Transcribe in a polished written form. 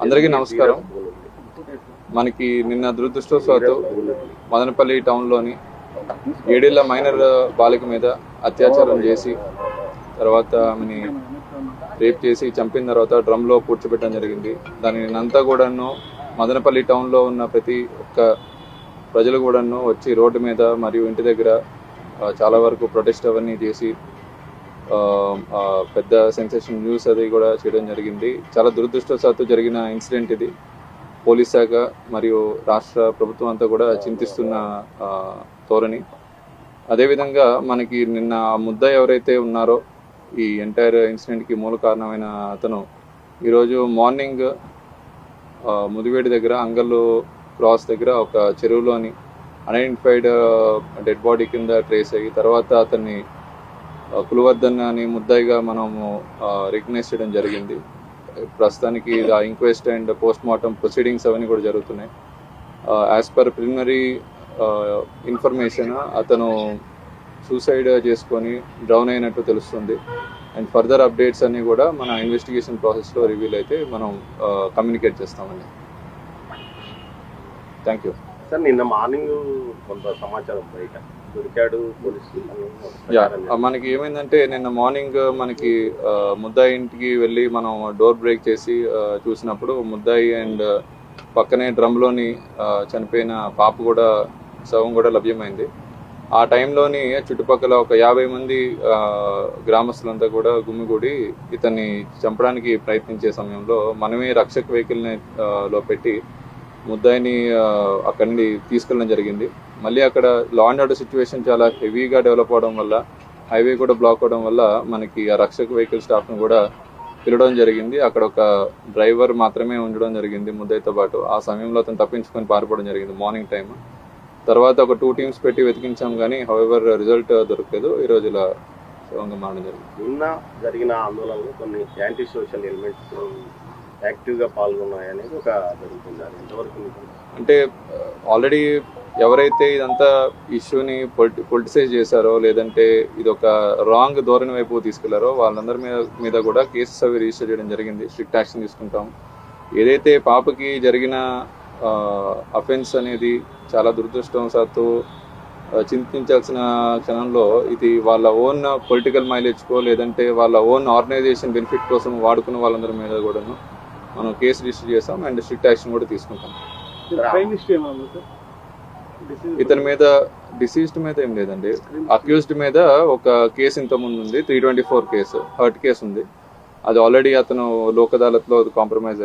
అందరికీ నమస్కారం. మనకి నిన్న దురదృష్టవశాత్తు మదనపల్లి టౌన్లోని 7 ఏళ్ల మైనర్ బాలిక మీద అత్యాచారం చేసి తర్వాత ఆమెని రేప్ చేసి చంపిన తర్వాత డ్రమ్లో పూడ్చిపెట్టడం జరిగింది. దాని నిన్నంతా కూడాను మదనపల్లి టౌన్లో ఉన్న ప్రతి ఒక్క ప్రజలు కూడాను వచ్చి రోడ్డు మీద మరియు ఇంటి దగ్గర చాలా వరకు ప్రొటెస్ట్ అవన్నీ చేసి పెద్ద సెన్సేషన్ న్యూస్ అది కూడా చేయడం జరిగింది. చాలా దురదృష్టవశాత్తు జరిగిన ఇన్సిడెంట్ ఇది. పోలీస్ శాఖ మరియు రాష్ట్ర ప్రభుత్వం అంతా కూడా చింతిస్తున్న ధోరణి. అదేవిధంగా మనకి నిన్న ముద్దాయి ఎవరైతే ఉన్నారో ఈ ఎంటైర్ ఇన్సిడెంట్కి మూల కారణమైన అతను ఈరోజు మార్నింగ్ ముదివేడి దగ్గర అంగళ్ళు క్రాస్ దగ్గర ఒక చెరువులోని అన్ఐడెంటిఫైడ్ డెడ్ బాడీ కింద ట్రేస్ అయ్యి తర్వాత అతన్ని కులవర్ధన్ అని ముద్దాయిగా మనము రికగ్నైజ్ చేయడం జరిగింది. ప్రస్తుతానికి inquest and post mortem proceedings అవన్నీ కూడా జరుగుతున్నాయి. యాజ్ పర్ ప్రిలిమినరీ ఇన్ఫర్మేషన్ అతను సూసైడ్ చేసుకొని డ్రౌన్ అయినట్టు తెలుస్తుంది. అండ్ ఫర్దర్ అప్డేట్స్ అన్నీ కూడా మన ఇన్వెస్టిగేషన్ ప్రాసెస్లో రివీల్ అయితే మనం కమ్యూనికేట్ చేస్తామండి. Thank you sir. నిన్న మార్నింగ్ కొంత సమాచారం బయట దొరికాడు పోలీసులు. మనకి ఏమైందంటే నిన్న మార్నింగ్ మనకి ముద్దాయి ఇంటికి వెళ్ళి మనం డోర్ బ్రేక్ చేసి చూసినప్పుడు ముద్దాయి అండ్ పక్కనే డ్రమ్లోని చనిపోయిన పాప కూడా శవం కూడా లభ్యమైంది. ఆ టైంలోని చుట్టుపక్కల ఒక 50 మంది గ్రామస్తులంతా కూడా గుమిగూడి ఇతన్ని చంపడానికి ప్రయత్నించే సమయంలో మనమే రక్షక్ వెహికల్ని లో పెట్టి ముద్దాయిని అక్కడి నుండి తీసుకెళ్ళడం జరిగింది. మళ్ళీ అక్కడ లా అండ్ ఆర్డర్ సిచ్యువేషన్ చాలా హెవీగా డెవలప్ అవడం వల్ల హైవే కూడా బ్లాక్ అవడం వల్ల మనకి ఆ రక్షక వెహికల్ స్టాఫ్ను కూడా పిలవడం జరిగింది. అక్కడ ఒక డ్రైవర్ మాత్రమే ఉండడం జరిగింది ముద్దాయితో పాటు. ఆ సమయంలో అతను తప్పించుకొని పారిపోవడం జరిగింది మార్నింగ్ టైం. తర్వాత ఒక 2 టీమ్స్ పెట్టి వెతికించాం కానీ హౌఎవర్ రిజల్ట్ దొరకలేదు. ఈరోజు ఇలా శవంగా మారడం జరిగింది. నిన్న జరిగిన ఆందోళనలో కొన్ని యాంటీ సోషల్ ఎలిమెంట్స్ యాక్టివ్గా పాల్గొన్నాయనేది ఒక జరుగుతుంది. ఎంతవరకు అంటే ఆల్రెడీ ఎవరైతే ఇదంతా ఇష్యూని పొలిటిసైజ్ చేశారో లేదంటే ఇది ఒక రాంగ్ ధోరణి వైపు తీసుకెళ్లారో వాళ్ళందరి మీద కూడా కేసెస్ అవి రిజిస్టర్ చేయడం జరిగింది. స్ట్రిక్ట్ యాక్షన్ తీసుకుంటాం. ఏదైతే పాపకి జరిగిన అఫెన్స్ అనేది చాలా దురదృష్టవశాత్తు చింతించాల్సిన క్షణంలో ఇది వాళ్ళ ఓన్ పొలిటికల్ మైలేజ్కో లేదంటే వాళ్ళ ఓన్ ఆర్గనైజేషన్ బెనిఫిట్ కోసం వాడుకున్న వాళ్ళందరి మీద కూడాను మనం కేసు రిజిస్టర్ చేస్తాం అండ్ స్ట్రిక్ట్ యాక్షన్ కూడా తీసుకుంటాం. ఇతని మీద డిసీజ్డ్ మీద ఏం లేదండి. అక్యూజ్డ్ మీద ఒక కేసు ఇంతకుముందు ఉంది, 324 కేసు హర్ట్ కేసు ఉంది. అది ఆల్రెడీ అతను లోక్ అదాలత్లో కాంప్రమైజ్